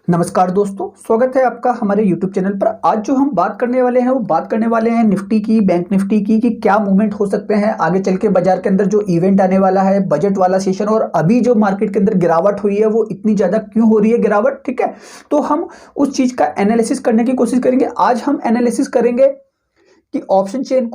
नमस्कार दोस्तों, स्वागत है आपका हमारे YouTube चैनल पर। आज जो हम बात करने वाले हैं वो बात करने वाले हैं निफ्टी की, बैंक निफ्टी की, कि क्या मूवमेंट हो सकते हैं आगे चल के बाजार के अंदर। जो इवेंट आने वाला है, बजट वाला सेशन, और अभी जो मार्केट के अंदर गिरावट हुई है वो इतनी ज़्यादा क्यों हो रही है गिरावट, ठीक है। तो हम उस चीज़ का एनालिसिस करने की कोशिश करेंगे। आज हम एनालिसिस करेंगे कि ऑप्शन चेन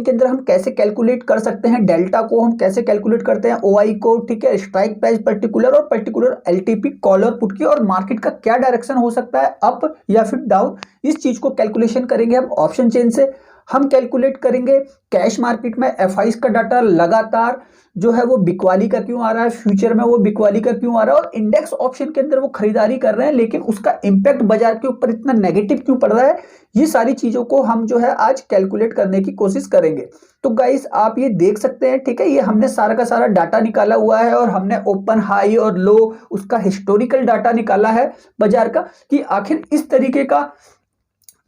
के अंदर हम कैसे कैलकुलेट कर सकते हैं, डेल्टा को हम कैसे कैलकुलेट करते हैं, ओआई को, ठीक है, स्ट्राइक प्राइस पर्टिकुलर और पर्टिकुलर एलटीपी कॉल और पुट की, और मार्केट का क्या डायरेक्शन हो सकता है, अप या फिर डाउन। इस चीज को कैलकुलेशन करेंगे हम ऑप्शन चेन से। हम कैलकुलेट करेंगे कैश मार्केट में एफआईज का डाटा लगातार जो है वो बिकवाली का क्यों आ रहा है, फ्यूचर में वो बिकवाली का क्यों आ रहा है, और इंडेक्स ऑप्शन के अंदर वो खरीदारी कर रहे हैं लेकिन उसका इंपैक्ट बाजार के ऊपर इतना नेगेटिव क्यों पड़ रहा है। ये सारी चीजों को हम जो है आज कैलकुलेट करने की कोशिश करेंगे। तो गाइस आप ये देख सकते हैं, ठीक है, ये हमने सारा का सारा डाटा निकाला हुआ है और हमने ओपन, हाई और लो उसका हिस्टोरिकल डाटा निकाला है बाजार का, कि आखिर इस तरीके का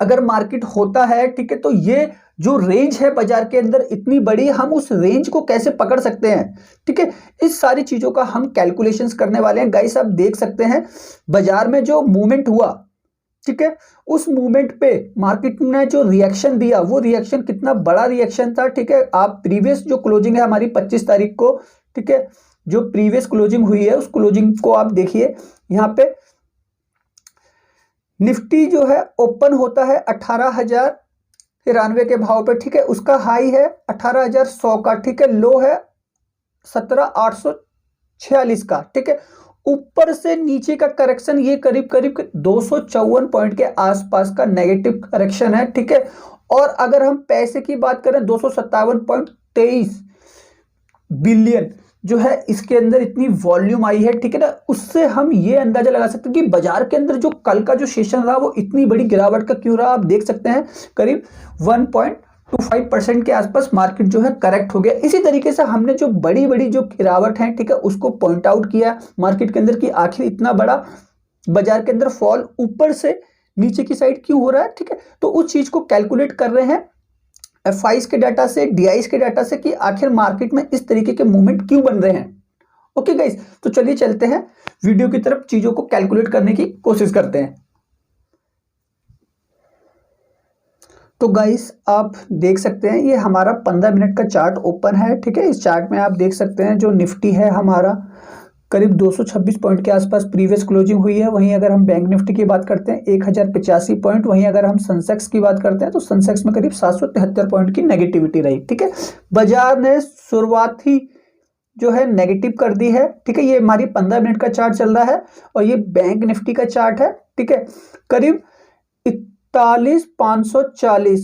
अगर मार्केट होता है, ठीक है, तो ये जो रेंज है बाजार के अंदर इतनी बड़ी, हम उस रेंज को कैसे पकड़ सकते हैं, ठीक है। इस सारी चीजों का हम कैलकुलेशंस करने वाले हैं। गाइस आप देख सकते हैं बाजार में जो मूवमेंट हुआ, ठीक है, उस मूवमेंट पे मार्केट ने जो रिएक्शन दिया वो रिएक्शन कितना बड़ा रिएक्शन था, ठीक है। आप प्रीवियस जो क्लोजिंग है हमारी 25 तारीख को, ठीक है, जो प्रीवियस क्लोजिंग हुई है उस क्लोजिंग को आप देखिए। यहां पे निफ्टी जो है ओपन होता है 18,093 के भाव पे, ठीक है, उसका हाई है 18,100 का, ठीक है, लो है 17,846 का, ठीक है। ऊपर से नीचे का करेक्शन ये करीब करीब 254 पॉइंट के आसपास का नेगेटिव करेक्शन है, ठीक है। और अगर हम पैसे की बात करें 257.23 बिलियन जो है इसके अंदर इतनी वॉल्यूम आई है, ठीक है ना। उससे हम ये अंदाजा लगा सकते हैं कि बाजार के अंदर जो कल का जो सेशन रहा वो इतनी बड़ी गिरावट का क्यों रहा। आप देख सकते हैं करीब 1.25% के आसपास मार्केट जो है करेक्ट हो गया। इसी तरीके से हमने जो बड़ी बड़ी जो गिरावट है, ठीक है, उसको पॉइंट आउट किया मार्केट के अंदर कि आखिर इतना बड़ा बाजार के अंदर फॉल ऊपर से नीचे की साइड क्यों हो रहा है, ठीक है। तो उस चीज को कैलकुलेट कर रहे हैं एफआईज के डाटा से, डीआईज के डाटा से, कि आखिर मार्केट में इस तरीके के मूवमेंट क्यों बन रहे हैं। ओके गाइस, तो चलिए चलते हैं वीडियो की तरफ, चीजों को कैलकुलेट करने की कोशिश करते हैं। तो गाइस आप देख सकते हैं ये हमारा 15 मिनट का चार्ट ओपन है, ठीक है। इस चार्ट में आप देख सकते हैं जो निफ्टी है हमारा करीब 226 पॉइंट के आसपास प्रीवियस क्लोजिंग हुई है। वहीं अगर हम बैंक निफ्टी की बात करते हैं 1085 पॉइंट। वहीं अगर हम सेंसेक्स की बात करते हैं तो सेंसेक्स में करीब 773 पॉइंट की नेगेटिविटी रही, ठीक है। बाजार ने शुरुआत ही जो है नेगेटिव कर दी है, ठीक है। ये हमारी 15 मिनट का चार्ट चल रहा है और ये बैंक निफ्टी का चार्ट है, ठीक है। करीब 41,540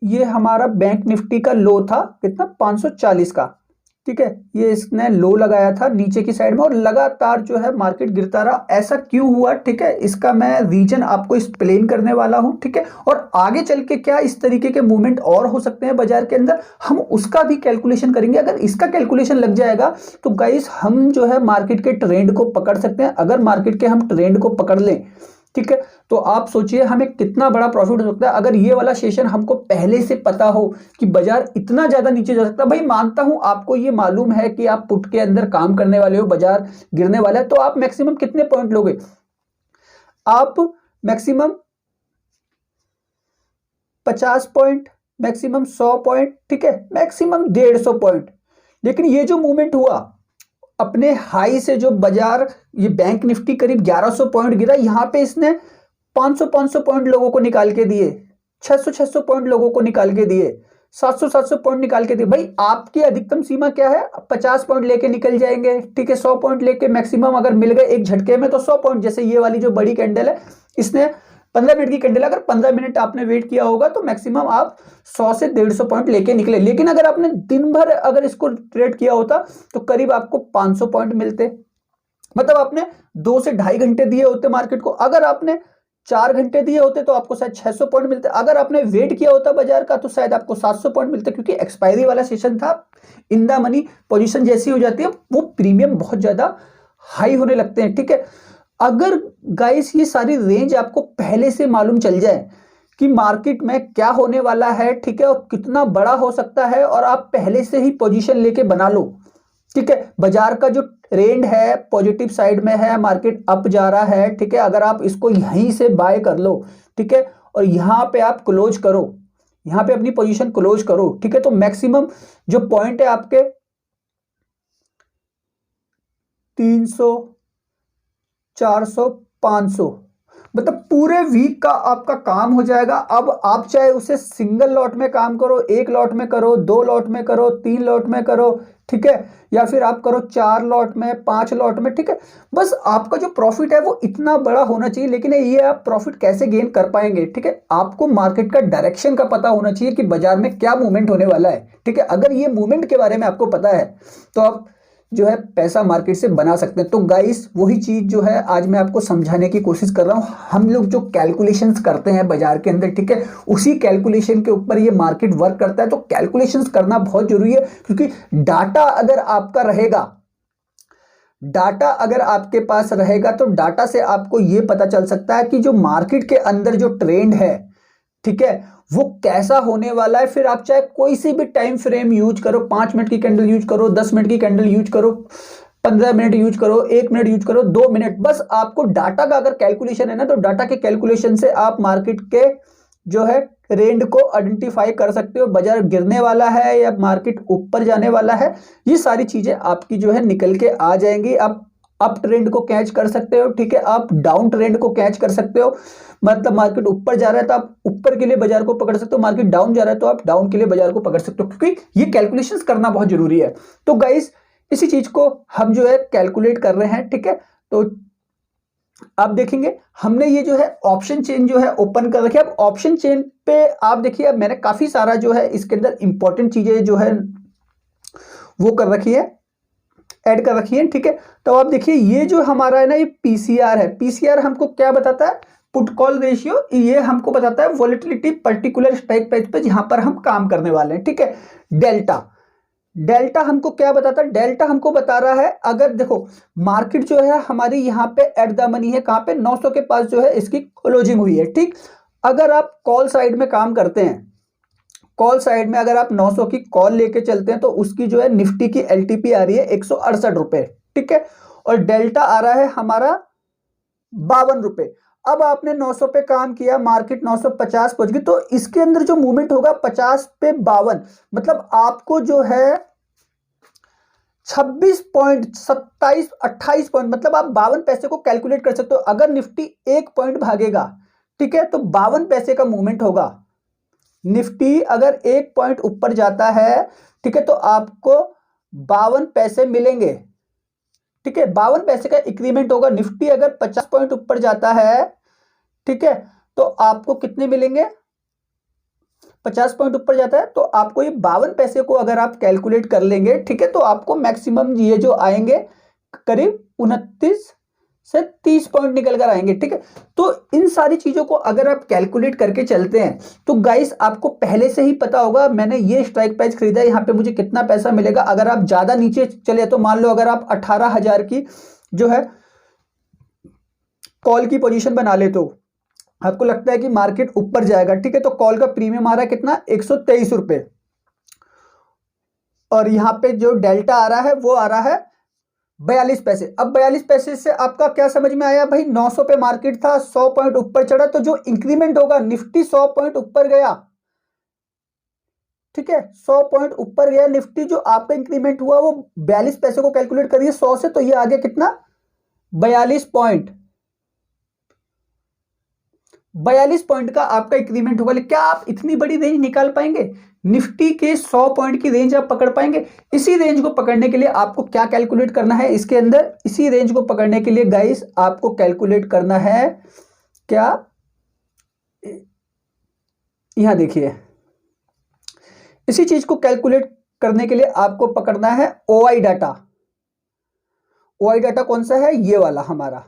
ये हमारा बैंक निफ्टी का लो था, कितना, 540 का, ठीक है। ये इसने लो लगाया था नीचे की साइड में और लगातार जो है मार्केट गिरता रहा। ऐसा क्यों हुआ, ठीक है, इसका मैं रीजन आपको एक्सप्लेन करने वाला हूं, ठीक है। और आगे चल के क्या इस तरीके के मूवमेंट और हो सकते हैं बाजार के अंदर, हम उसका भी कैलकुलेशन करेंगे। अगर इसका कैलकुलेशन लग जाएगा तो गाइस हम जो है मार्केट के ट्रेंड को पकड़ सकते हैं। अगर मार्केट के हम ट्रेंड को पकड़ लें, ठीक है, तो आप सोचिए हमें कितना बड़ा प्रॉफिट हो सकता है। अगर ये वाला सेशन हमको पहले से पता हो कि बाजार इतना ज्यादा नीचे जा सकता है, भाई मानता हूं आपको ये मालूम है कि आप पुट के अंदर काम करने वाले हो, बाजार गिरने वाला है, तो आप मैक्सिमम कितने पॉइंट लोगे? आप मैक्सिमम 50 पॉइंट, मैक्सिमम 100 पॉइंट, ठीक है, मैक्सिमम 150 पॉइंट। लेकिन ये जो मूवमेंट हुआ अपने हाई से, जो बाजार ये बैंक निफ्टी करीब 1100 पॉइंट गिरा, यहां पे इसने 500 पॉइंट लोगों को निकाल के दिए, 600 पॉइंट लोगों को निकाल के दिए, 700 पॉइंट निकाल के दिए। भाई आपकी अधिकतम सीमा क्या है? 50 पॉइंट लेके निकल जाएंगे, ठीक है, 100 पॉइंट लेके मैक्सिमम अगर मिल गए एक झटके में तो 100 पॉइंट। जैसे ये वाली जो बड़ी कैंडल है इसने 15 मिनट की कैंडल, अगर 15 मिनट आपने वेट किया होगा तो मैक्सिमम आप 100 से 150 पॉइंट लेके निकले। लेकिन अगर आपने दिन भर अगर इसको ट्रेड किया होता तो करीब आपको 500 पॉइंट मिलते, मतलब आपने 2 से ढाई घंटे दिए होते मार्केट को। अगर आपने 4 घंटे दिए होते तो आपको शायद 600 पॉइंट मिलते। अगर आपने वेट किया होता बाजार का तो शायद आपको 700 पॉइंट मिलते, क्योंकि एक्सपायरी वाला सेशन था। इन द मनी पोजीशन जैसी हो जाती है वो प्रीमियम बहुत ज्यादा हाई होने लगते हैं, ठीक है। अगर गाइस ये सारी रेंज आपको पहले से मालूम चल जाए कि मार्केट में क्या होने वाला है, ठीक है, और कितना बड़ा हो सकता है, और आप पहले से ही पोजीशन लेके बना लो, ठीक है, बाजार का जो रेंज है, पॉजिटिव साइड में है, मार्केट अप जा रहा है, ठीक है। अगर आप इसको यहीं से बाय कर लो, ठीक है, और यहाँ पे आप क्लोज करो, यहाँ पे अपनी पोजीशन क्लोज करो, ठीक है, तो मैक्सिमम जो पॉइंट है आपके 300, 400, 500, मतलब पूरे वीक का आपका काम हो जाएगा। अब आप चाहे उसे सिंगल लॉट में काम करो, एक लॉट में करो, 2 लॉट में करो, 3 लॉट में करो, ठीक है, या फिर आप करो 4 लॉट में, 5 लॉट में, ठीक है। बस आपका जो प्रॉफिट है वो इतना बड़ा होना चाहिए। लेकिन ये आप प्रॉफिट कैसे गेन कर पाएंगे, ठीक है, आपको मार्केट का डायरेक्शन का पता होना चाहिए कि बाजार में क्या मूवमेंट होने वाला है, ठीक है। अगर ये मूवमेंट के बारे में आपको पता है तो आप जो है पैसा मार्केट से बना सकते हैं। तो गाइस वही चीज जो है आज मैं आपको समझाने की कोशिश कर रहा हूं। हम लोग जो कैलकुलेशंस करते हैं बाजार के अंदर, ठीक है, उसी कैलकुलेशन के ऊपर ये मार्केट वर्क करता है। तो कैलकुलेशंस करना बहुत जरूरी है, क्योंकि डाटा अगर आपका रहेगा, डाटा अगर आपके पास रहेगा तो डाटा से आपको ये पता चल सकता है कि जो मार्केट के अंदर जो ट्रेंड है, ठीक है, वो कैसा होने वाला है। फिर आप चाहे कोई सी भी टाइम फ्रेम यूज करो, 5 मिनट की कैंडल यूज करो, 10 मिनट की कैंडल यूज करो, 15 मिनट यूज करो, 1 मिनट यूज करो, 2 मिनट, बस आपको डाटा का अगर कैलकुलेशन है ना, तो डाटा के कैलकुलेशन से आप मार्केट के जो है ट्रेंड को आइडेंटिफाई कर सकते हो। बाजार गिरने वाला है या मार्केट ऊपर जाने वाला है, ये सारी चीजें आपकी जो है निकल के आ जाएंगी। आप अप ट्रेंड को कैच कर सकते हो, ठीक है, आप डाउन ट्रेंड को कैच कर सकते हो। मतलब मार्केट ऊपर जा रहा है तो आप ऊपर के लिए बाजार को पकड़ सकते हो, मार्केट डाउन जा रहा है तो आप डाउन के लिए बाजार को पकड़ सकते हो, क्योंकि ये कैलकुलेशंस करना बहुत जरूरी है। तो गाइस इसी चीज को हम जो है कैलकुलेट कर रहे हैं, ठीक है। तो आप देखेंगे हमने ये जो है ऑप्शन चेन जो है ओपन कर रखी है। अब ऑप्शन चेन पे आप देखिए, अब मैंने काफी सारा जो है इसके अंदर इंपॉर्टेंट चीजें जो है वो कर रखी है, ऐड कर रखी है, ठीक है। तो आप देखिए ये जो हमारा है ना, ये पीसीआर है। पीसीआर हमको क्या बताता है? Put call ratio. ये हमको बताता है वॉलेटिलिटी पर्टिकुलर स्ट्राइक प्राइस पे जहां पर हम काम करने वाले हैं, ठीक है। डेल्टा, डेल्टा हमको क्या बताता है? डेल्टा हमको बता रहा है, अगर देखो मार्केट जो है हमारी यहाँ पे एट द मनी है, कहां पे 900 के पास जो है इसकी क्लोजिंग हुई है, ठीक। अगर आप कॉल साइड में काम करते हैं, कॉल साइड में अगर आप 900 की कॉल लेके चलते हैं तो उसकी जो है निफ्टी की एलटीपी आ रही है 168 रुपए, ठीक है, और डेल्टा आ रहा है हमारा 52 रुपए। अब आपने 900 पे काम किया, मार्केट 950 पहुंच गई, तो इसके अंदर जो मूवमेंट होगा 50 पे 52, मतलब आपको जो है 26 पॉइंट, 27, 28 पॉइंट, मतलब आप 52 पैसे को कैलकुलेट कर सकते हो। अगर निफ्टी 1 पॉइंट भागेगा, ठीक है, तो 52 पैसे का मूवमेंट होगा। निफ्टी अगर 1 पॉइंट ऊपर जाता है, ठीक है, तो आपको 52 पैसे मिलेंगे, ठीक है, 52 पैसे का इंक्रीमेंट होगा। निफ्टी अगर 50 पॉइंट ऊपर जाता है, ठीक है, तो आपको कितने मिलेंगे? 50 पॉइंट ऊपर जाता है तो आपको ये 52 पैसे को अगर आप कैलकुलेट कर लेंगे, ठीक है, तो आपको मैक्सिमम ये जो आएंगे करीब 29 से 30 पॉइंट निकल कर आएंगे, ठीक है। तो इन सारी चीजों को अगर आप कैलकुलेट करके चलते हैं तो गाइस आपको पहले से ही पता होगा, मैंने ये स्ट्राइक प्राइस खरीदा है, यहाँ पे मुझे कितना पैसा मिलेगा। अगर आप ज्यादा नीचे चले तो मान लो अगर आप 18,000 की जो है कॉल की पोजीशन बना ले, तो आपको लगता है कि मार्केट ऊपर जाएगा, ठीक है, तो कॉल का प्रीमियम आ रहा है कितना? 123 रुपए, और यहां पे जो डेल्टा आ रहा है वो आ रहा है 42 पैसे। अब 42 पैसे से आपका क्या समझ में आया भाई? 900 पे मार्केट था, 100 पॉइंट ऊपर चढ़ा, तो जो इंक्रीमेंट होगा, निफ्टी 100 पॉइंट ऊपर गया, ठीक है, 100 पॉइंट ऊपर गया निफ्टी, जो आपका इंक्रीमेंट हुआ वो 42 पैसे को कैलकुलेट करिए 100 से, तो ये आ गया कितना? 42 पॉइंट। 42 पॉइंट का आपका इंक्रीमेंट होगा। लेकिन क्या आप इतनी बड़ी रेंज निकाल पाएंगे? निफ्टी के 100 पॉइंट की रेंज आप पकड़ पाएंगे? इसी रेंज को पकड़ने के लिए आपको क्या कैलकुलेट करना है इसके अंदर? इसी रेंज को पकड़ने के लिए गाइस आपको कैलकुलेट करना है क्या? यहां देखिए, इसी चीज को कैलकुलेट करने के लिए आपको पकड़ना है ओआई डाटा। ओआई डाटा कौन सा है? ये वाला हमारा।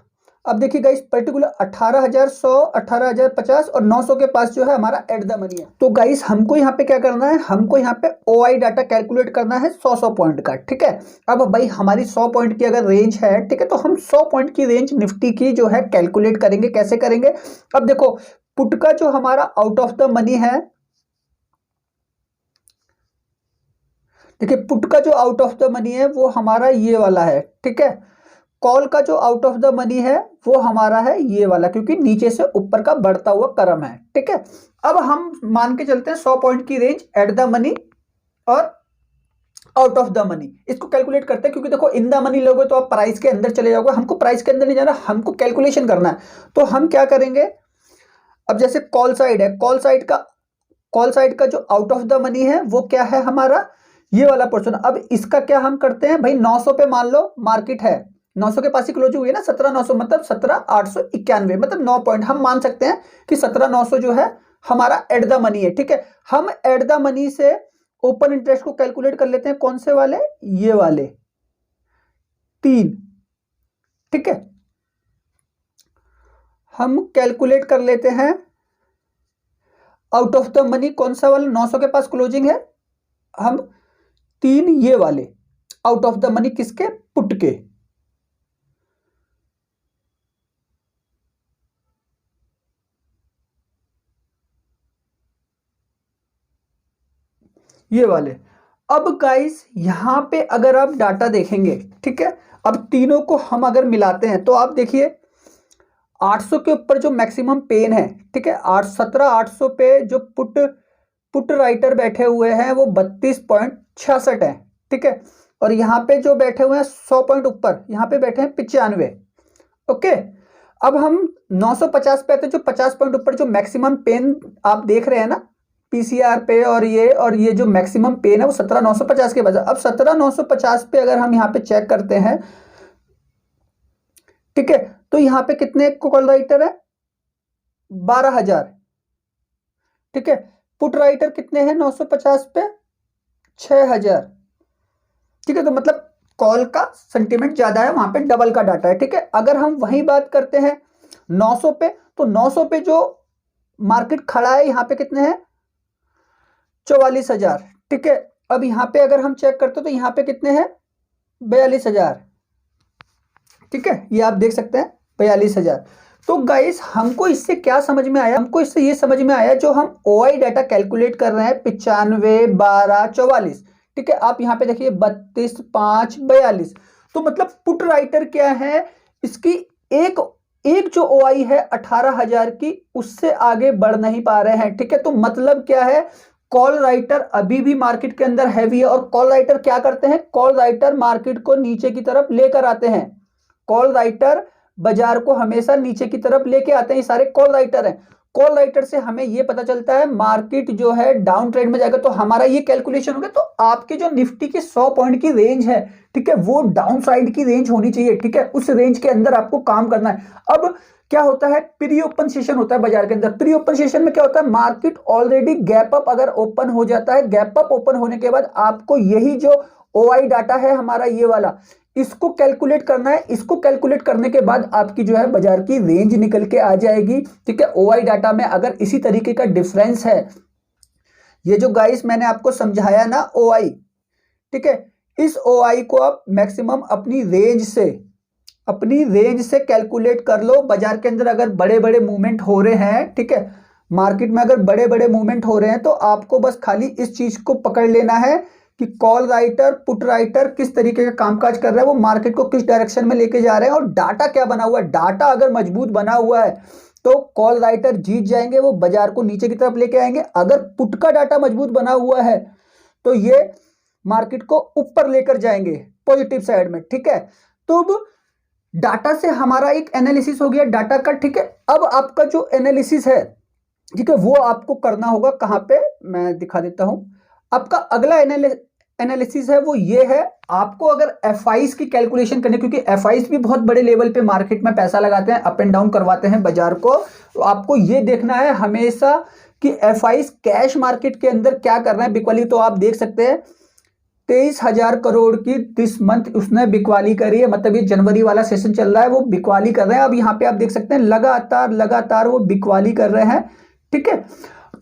अब देखिए गाइस, पर्टिकुलर 18,100, 18,050 और 900 के पास जो है हमारा एट द मनी है। तो गाइस हमको यहाँ पे क्या करना है? हमको यहाँ पे ओआई डाटा कैलकुलेट करना है 100 पॉइंट का, ठीक है। अब भाई हमारी 100 पॉइंट की अगर रेंज है, ठीक है, तो हम 100 पॉइंट की रेंज निफ्टी की जो है कैलकुलेट करेंगे। कैसे करेंगे? अब देखो, पुट का जो हमारा आउट ऑफ द मनी है, देखिए पुट का जो आउट ऑफ द मनी है वो हमारा ये वाला है, ठीक है। कॉल का जो आउट ऑफ द मनी है वो हमारा है ये वाला, क्योंकि नीचे से ऊपर का बढ़ता हुआ क्रम है, ठीक है। अब हम मान के चलते हैं 100 पॉइंट की रेंज एट द मनी और आउट ऑफ द मनी, इसको कैलकुलेट करते हैं। क्योंकि देखो इन द मनी लोगे तो आप प्राइस के अंदर चले जाओगे, हमको प्राइस के अंदर नहीं जाना, हमको कैलकुलेशन करना है। तो हम क्या करेंगे, अब जैसे कॉल साइड है, कॉल साइड का जो आउट ऑफ द मनी है वो क्या है हमारा ये वाला पोर्शन। अब इसका क्या हम करते हैं भाई, 900 पे मान लो मार्केट है, 900 के पास ही क्लोज हुई है ना, 17,900 मतलब 17,891, मतलब 9 पॉइंट हम मान सकते हैं कि 17,900 जो है हमारा एट द मनी है, ठीक है। हम एट द मनी से ओपन इंटरेस्ट को कैलकुलेट कर लेते हैं, कौन से वाले, ये वाले 3, ठीक है। हम कैलकुलेट कर लेते हैं आउट ऑफ द मनी, कौन सा वाला 900 के पास क्लोजिंग है, हम 3 ये वाले आउट ऑफ द मनी किसके, पुट के। ये वाले। अब गाइस यहां पे अगर आप डाटा देखेंगे, ठीक है, अब तीनों को हम अगर मिलाते हैं तो आप देखिए 800 के ऊपर जो मैक्सिमम पेन है, ठीक है, 17,800 पे जो पुट राइटर बैठे हुए हैं वो 32.66 है, ठीक है। और यहाँ पे जो बैठे हुए हैं 100 पॉइंट ऊपर, यहाँ पे बैठे हैं 95, ओके। अब हम 950 पे आते, जो 50 पॉइंट ऊपर जो मैक्सिमम पेन आप देख रहे हैं ना पीसीआर पे, और ये जो मैक्सिमम पेन है वो 17,950 के बजाय, अब 17,950 पे अगर हम यहाँ पे चेक करते हैं, ठीक है, तो यहाँ पे कितने कॉल राइटर है, 12,000, ठीक है। पुट राइटर कितने हैं 950 पे, 6,000, ठीक है। तो मतलब कॉल का सेंटीमेंट ज्यादा है, वहां पे डबल का डाटा है, ठीक है। अगर हम वही बात करते हैं 900 पे, तो 900 पे जो मार्केट खड़ा है यहाँ पे कितने हैं, 44,000, ठीक है। अब यहाँ पे अगर हम चेक करते तो यहाँ पे कितने हैं, 42,000, ठीक है, ये आप देख सकते हैं 42,000। तो गाइस हमको इससे क्या समझ में आया, हमको इससे ये समझ में आया, जो हम ओआई डाटा कैलकुलेट कर रहे हैं 95, 12, 44, ठीक है। आप यहाँ पे देखिए 32, 5, 42, तो मतलब पुट राइटर क्या है, इसकी एक जो ओआई है 18,000 की, उससे आगे बढ़ नहीं पा रहे हैं, ठीक है। तो मतलब क्या है, कॉल राइटर अभी भी मार्केट के अंदर हैवी है। और कॉल राइटर क्या करते हैं, कॉल राइटर मार्केट को नीचे की तरफ लेकर आते हैं, कॉल राइटर बाजार को हमेशा नीचे की तरफ लेके आते हैं, ये सारे कॉल राइटर हैं। कॉल राइटर से हमें ये पता चलता है मार्केट जो है डाउन ट्रेंड में जाएगा, तो हमारा ये कैलकुलेशन हो गया। तो आपके जो निफ्टी की 100 पॉइंट की रेंज है, ठीक है, वो डाउन साइड की रेंज होनी चाहिए, ठीक है, उस रेंज के अंदर आपको काम करना है। अब क्या होता है, प्री ओपन सेशन होता है बाजार के अंदर। प्री ओपन सेशन में क्या होता है, मार्केट ऑलरेडी गैप अप अगर ओपन हो जाता है, गैप अप ओपन होने के बाद आपको यही जो ओआई डाटा है हमारा ये वाला, इसको कैलकुलेट करना है। इसको कैलकुलेट करने के बाद आपकी जो है बाजार की रेंज निकल के आ जाएगी, ठीक है। ओआई डाटा में अगर इसी तरीके का डिफरेंस है, ये जो गाइस मैंने आपको समझाया ना ओआई, ठीक है, इस ओआई को आप मैक्सिमम अपनी रेंज से कैलकुलेट कर लो। बाजार के अंदर अगर बड़े बड़े मूवमेंट हो रहे हैं, ठीक है, मार्केट में अगर बड़े बड़े मूवमेंट हो रहे हैं, तो आपको बस खाली इस चीज को पकड़ लेना है कि कॉल राइटर पुट राइटर किस तरीके का कामकाज कर रहा है, वो मार्केट को किस डायरेक्शन में लेके जा रहे हैं, और डाटा क्या बना हुआ है। डाटा अगर मजबूत बना हुआ है तो कॉल राइटर जीत जाएंगे, वो बाजार को नीचे की तरफ लेके आएंगे। अगर पुट का डाटा मजबूत बना हुआ है तो ये मार्केट को ऊपर लेकर जाएंगे पॉजिटिव साइड में, ठीक है। तो अब डाटा से हमारा एक एनालिसिस हो गया डाटा का, ठीक है। अब आपका जो एनालिसिस है, ठीक है, वो आपको करना होगा कहां पे, मैं दिखा देता हूं। आपका अगला एनालिसिस है वो ये है, आपको अगर एफआईस की कैलकुलेशन करनी, क्योंकि एफआईस भी बहुत बड़े लेवल पे मार्केट में पैसा लगाते हैं, अप एंड डाउन करवाते हैं बाजार को। तो आपको ये देखना है हमेशा कि एफआईस कैश मार्केट के अंदर क्या कर रहे हैं, बिकवाली। तो आप देख सकते हैं 23,000 करोड़ की दिस मंथ उसने बिकवाली करी है, मतलब ये जनवरी वाला सेशन चल रहा है, वो बिकवाली कर रहे हैं। अब यहाँ पे आप देख सकते हैं लगातार वो बिकवाली कर रहे हैं, ठीक है।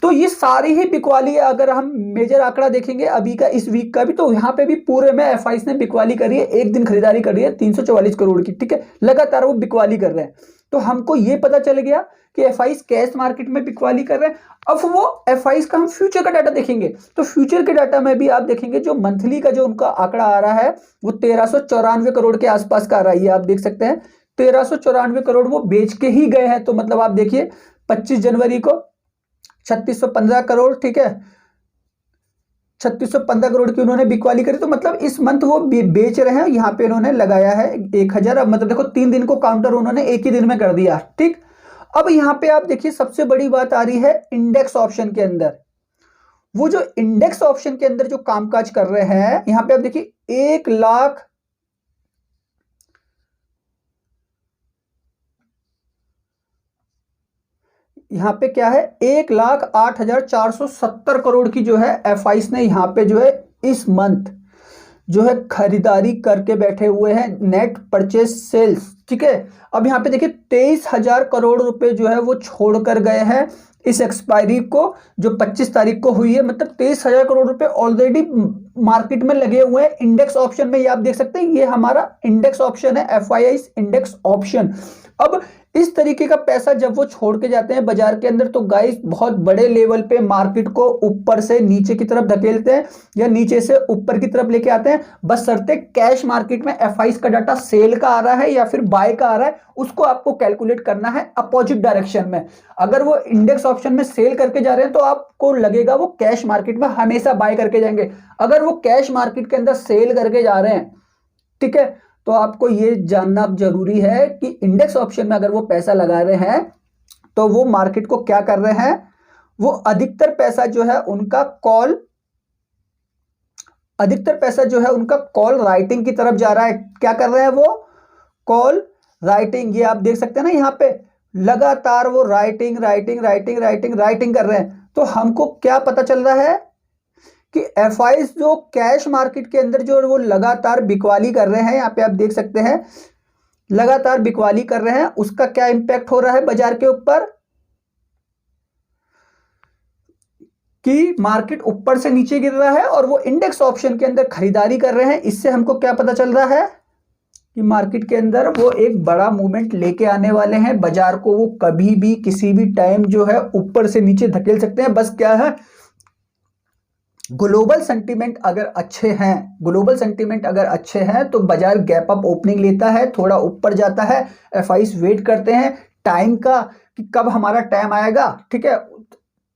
तो ये सारी ही बिकवाली है। अगर हम मेजर आंकड़ा देखेंगे अभी का, इस वीक का भी, तो यहाँ पे भी पूरे में एफआईस ने बिकवाली करी है, एक दिन खरीदारी करी है 344 करोड़ की, ठीक है, लगातार वो बिकवाली कर रहे हैं। तो हमको ये पता चल गया कि एफआईज कैश मार्केट में बिकवाली कर रहे हैं। अब वो एफआईज का हम फ्यूचर का डाटा देखेंगे, तो फ्यूचर के डाटा में भी आप देखेंगे जो मंथली का जो उनका आंकड़ा आ रहा है वो 1394 करोड़ के आसपास का आ रहा है। ये आप देख सकते हैं 1394 करोड़ वो बेच के ही गए हैं। तो मतलब आप देखिए 25 जनवरी को 3615 करोड़, ठीक है, 3615 करोड़ की उन्होंने बिकवाली करी। तो मतलब इस मंथ वो बेच रहे हैं। यहाँ पे उन्होंने लगाया है 1000। अब मतलब देखो 3 दिन को काउंटर उन्होंने एक ही दिन में कर दिया, ठीक। अब यहाँ पे आप देखिए सबसे बड़ी बात आ रही है इंडेक्स ऑप्शन के अंदर। वो जो इंडेक्स ऑप्शन के अंदर जो कामकाज कर रहे हैं, यहाँ पे आप देखिए 1 लाख, यहाँ पे क्या है 1,08,470 करोड़ की जो है एफआईस ने यहाँ पे जो है इस मंथ जो है खरीदारी करके बैठे हुए हैं, नेट परचेज सेल्स, ठीक है। अब यहाँ पे देखिए 23,000 करोड़ रुपए जो है वो छोड़कर गए हैं इस एक्सपायरी को, जो 25 तारीख को हुई है। मतलब 23,000 करोड़ रुपए ऑलरेडी मार्केट में लगे हुए हैं इंडेक्स ऑप्शन में। ये आप देख सकते हैं, ये हमारा इंडेक्स ऑप्शन है, एफआईआई इंडेक्स ऑप्शन। अब इस तरीके का पैसा जब वो छोड़ के जाते हैं बाजार के अंदर, तो गाइस बहुत बड़े लेवल पे मार्केट को ऊपर से नीचे की तरफ धकेलते हैं या नीचे से ऊपर की तरफ लेके आते हैं। बस शर्ते कैश मार्केट में एफआईआई का डाटा सेल का आ रहा है या फिर बाय का आ रहा है, उसको आपको कैलकुलेट करना है अपोजिट डायरेक्शन में। अगर वो इंडेक्स ऑप्शन में सेल करके जा रहे हैं तो आपको लगेगा वो कैश मार्केट में हमेशा बाय करके जाएंगे। अगर वो कैश मार्केट के अंदर सेल करके जा रहे हैं, ठीक है, तो आपको ये जानना जरूरी है कि इंडेक्स ऑप्शन में अगर वो पैसा लगा रहे हैं तो वो मार्केट को क्या कर रहे हैं, वो अधिकतर पैसा जो है उनका कॉल राइटिंग की तरफ जा रहा है। क्या कर रहे हैं वो, कॉल राइटिंग। ये आप देख सकते हैं ना, यहाँ पे लगातार वो राइटिंग कर रहे हैं। तो हमको क्या पता चल रहा है कि एफआईआई जो कैश मार्केट के अंदर जो वो लगातार बिकवाली कर रहे हैं, यहाँ पे आप देख सकते हैं लगातार बिकवाली कर रहे हैं, उसका क्या इंपैक्ट हो रहा है बाजार के ऊपर, कि मार्केट ऊपर से नीचे गिर रहा है और वो इंडेक्स ऑप्शन के अंदर खरीदारी कर रहे हैं। इससे हमको क्या पता चल रहा है कि मार्केट के अंदर वो एक बड़ा मूवमेंट लेके आने वाले हैं। बाजार को वो कभी भी किसी भी टाइम जो है ऊपर से नीचे धकेल सकते हैं। बस क्या है, ग्लोबल सेंटीमेंट अगर अच्छे हैं तो बाजार गैप अप ओपनिंग लेता है, थोड़ा ऊपर जाता है। एफआईआई वेट करते हैं टाइम का कि कब हमारा टाइम आएगा, ठीक है,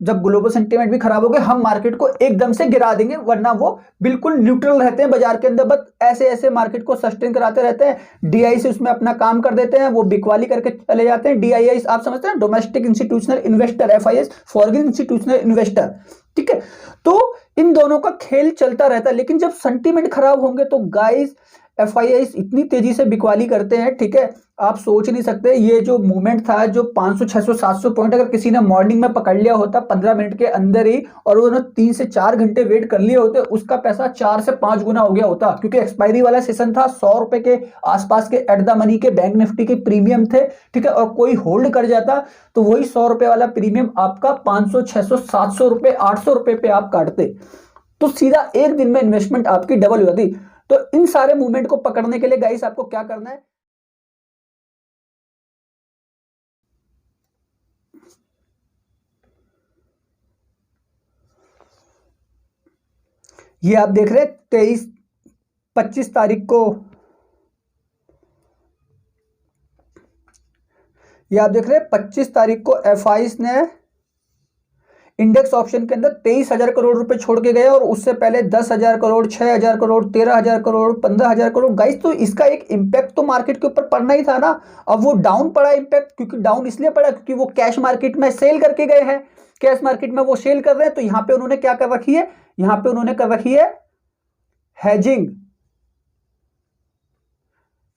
जब ग्लोबल सेंटीमेंट भी खराब हो गए हम मार्केट को एकदम से गिरा देंगे, वरना वो बिल्कुल न्यूट्रल रहते हैं बाजार के अंदर। बस ऐसे मार्केट को सस्टेन कराते रहते हैं। डीआईसी उसमें अपना काम कर देते हैं, वो बिकवाली करके चले जाते हैं। डीआईआई आप समझते हैं, domestic institutional investor, FII foreign institutional investor, ठीक है। तो इन दोनों का खेल चलता रहता है। लेकिन जब सेंटीमेंट खराब होंगे तो गाइस एफआईआई इतनी तेजी से बिकवाली करते हैं, ठीक है, आप सोच नहीं सकते। ये जो मूवमेंट था, जो 500 600 700 पॉइंट अगर किसी ने मॉर्निंग में पकड़ लिया होता 15 मिनट के अंदर ही, और उन्होंने 3 से 4 घंटे वेट कर लिए होते, उसका पैसा 4 से 5 गुना हो गया होता। क्योंकि एक्सपायरी वाला सेशन था, 100 रुपए के आसपास के एट द मनी के बैंक निफ्टी के प्रीमियम थे, ठीक है, और कोई होल्ड कर जाता तो वही 100 रुपए वाला प्रीमियम आपका 500 600 700 रुपए 800 रुपए पे आप काटते, तो सीधा एक दिन में इन्वेस्टमेंट आपकी डबल हो जाती। तो इन सारे मूवमेंट को पकड़ने के लिए गाइस आपको क्या करना है, ये आप देख रहे हैं 25 तारीख को, ये आप देख रहे हैं 25 तारीख को एफआईआई ने इंडेक्स ऑप्शन के अंदर 23,000 करोड़ रुपए छोड़ के गए, और उससे पहले 10,000 करोड़, 6,000 करोड़, 13,000 करोड़, 15,000 करोड़। गाइस तो इसका एक इंपैक्ट तो मार्केट के ऊपर पड़ना ही था ना। अब वो डाउन पड़ा इंपैक्ट, क्योंकि डाउन इसलिए पड़ा क्योंकि वो कैश मार्केट में सेल करके गए हैं। कैश मार्केट में वो सेल कर रहे हैं, तो यहां पे उन्होंने क्या कर रखी है, यहां पे उन्होंने कर रखी है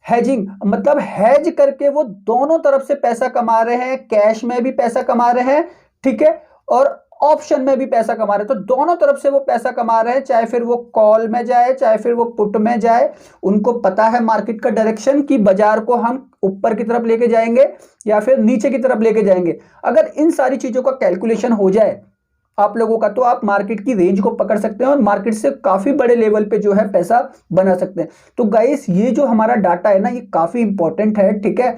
हेजिंग, मतलब हेज करके वो दोनों तरफ से पैसा कमा रहे हैं, कैश में भी पैसा कमा रहे हैं, ठीक है, और ऑप्शन में भी पैसा कमा रहे हैं। तो दोनों तरफ से वो पैसा कमा रहे हैं, चाहे फिर वो कॉल में जाए चाहे फिर वो पुट में जाए। उनको पता है मार्केट का डायरेक्शन कि बाजार को हम ऊपर की तरफ लेके जाएंगे या फिर नीचे की तरफ लेके जाएंगे। अगर इन सारी चीजों का कैलकुलेशन हो जाए आप लोगों का, तो आप मार्केट की रेंज को पकड़ सकते हैं और मार्केट से काफी बड़े लेवल पे जो है पैसा बना सकते हैं। तो गाइस ये जो हमारा डाटा है ना, ये काफी इंपॉर्टेंट है, ठीक है।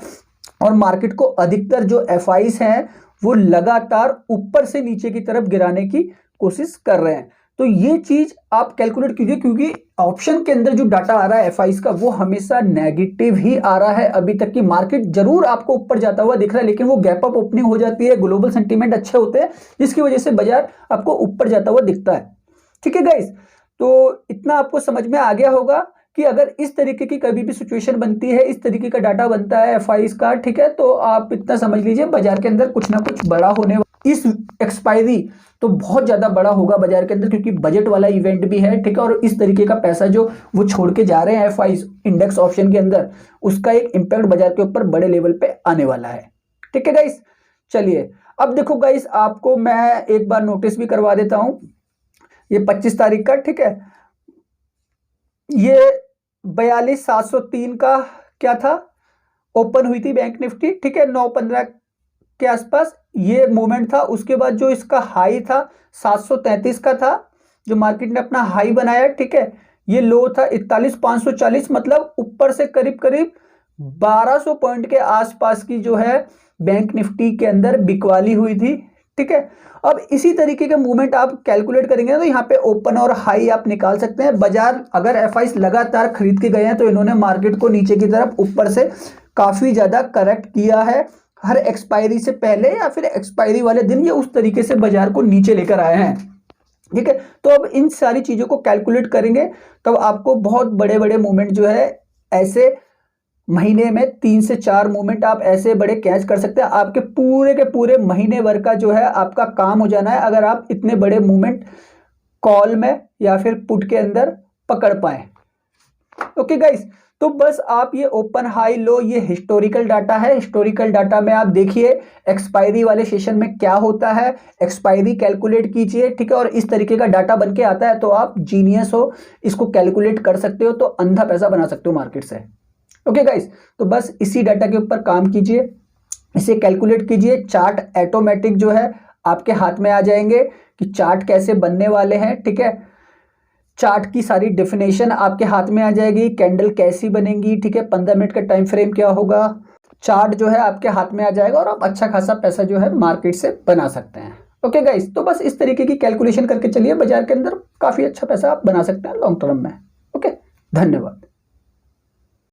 और मार्केट को अधिकतर जो एफआईज हैं वो लगातार ऊपर से नीचे की तरफ गिराने की कोशिश कर रहे हैं। तो ये चीज आप कैलकुलेट कीजिए, क्योंकि ऑप्शन के अंदर जो डाटा आ रहा है एफआईज का वो हमेशा नेगेटिव ही आ रहा है। अभी तक की मार्केट जरूर आपको ऊपर जाता हुआ दिख रहा है, लेकिन वो गैप अप ओपनिंग हो जाती है, ग्लोबल सेंटीमेंट अच्छे होते हैं, जिसकी वजह से बाजार आपको ऊपर जाता हुआ दिखता है। ठीक है गाइस, तो इतना आपको समझ में आ गया होगा कि अगर इस तरीके की कभी भी सिचुएशन बनती है, इस तरीके का डाटा बनता है एफआईज का, ठीक है, तो आप इतना समझ लीजिए बाजार के अंदर कुछ ना कुछ बड़ा होने इस एक्सपायरी तो बहुत ज्यादा बड़ा होगा बाजार के अंदर, क्योंकि बजट वाला इवेंट भी है। ठीक है, और इस तरीके का पैसा जो वो छोड़ के जा रहे हैं एफआईज इंडेक्स ऑप्शन के अंदर, उसका एक इंपैक्ट बाजार के ऊपर बड़े लेवल पे आने वाला है। ठीक है गाइस, चलिए अब देखो गाइस, आपको मैं एक बार नोटिस भी करवा देता हूं, ये 25 तारीख का, ठीक है, ये 42,703 का क्या था, ओपन हुई थी बैंक निफ्टी, ठीक है, 9:15 के आसपास ये मूवमेंट था। उसके बाद जो इसका हाई था 733 का था, जो मार्केट ने अपना हाई बनाया, ठीक है, ये लो था 41,540, मतलब ऊपर से करीब करीब 1200 पॉइंट के आसपास की जो है बैंक निफ्टी के अंदर बिकवाली हुई थी। ठीक है, अब इसी तरीके का मूवमेंट आप कैलकुलेट करेंगे ना, तो यहाँ पे ओपन और हाई आप निकाल सकते हैं। बाजार अगर एफआईज लगातार खरीद के गए हैं तो इन्होंने मार्केट को नीचे की तरफ ऊपर से काफी ज्यादा करेक्ट किया है, हर एक्सपायरी से पहले या फिर एक्सपायरी वाले दिन ये उस तरीके से बाजार को नीचे लेकर आए हैं। ठीक है, तो अब इन सारी चीजों को कैलकुलेट करेंगे तब आपको बहुत बड़े बड़े मूवमेंट जो है ऐसे महीने में 3 से 4 मूवमेंट आप ऐसे बड़े कैच कर सकते हैं। आपके के पूरे महीने भर का जो है आपका काम हो जाना है, अगर आप इतने बड़े मूवमेंट कॉल में या फिर पुट के अंदर पकड़ पाए। ओके गाइस, तो बस आप ये ओपन हाई लो, ये हिस्टोरिकल डाटा है, हिस्टोरिकल डाटा में आप देखिए एक्सपायरी वाले सेशन में क्या होता है, एक्सपायरी कैलकुलेट कीजिए। ठीक है, और इस तरीके का डाटा बन के आता है तो आप जीनियस हो, इसको कैलकुलेट कर सकते हो, तो अंधा पैसा बना सकते हो मार्केट से। ओके गाइस, तो बस इसी डाटा के ऊपर काम कीजिए, इसे कैलकुलेट कीजिए। चार्ट ऑटोमेटिक जो है आपके हाथ में आ जाएंगे कि चार्ट कैसे बनने वाले हैं। ठीक है, चार्ट की सारी डेफिनेशन आपके हाथ में आ जाएगी, कैंडल कैसी बनेंगी, ठीक है, 15 मिनट का टाइम फ्रेम क्या होगा, चार्ट जो है आपके हाथ में आ जाएगा और आप अच्छा खासा पैसा जो है मार्केट से बना सकते हैं। ओके गाइस, तो बस इस तरीके की कैलकुलेशन करके चलिए, बाजार के अंदर काफी अच्छा पैसा आप बना सकते हैं लॉन्ग टर्म में। ओके, धन्यवाद।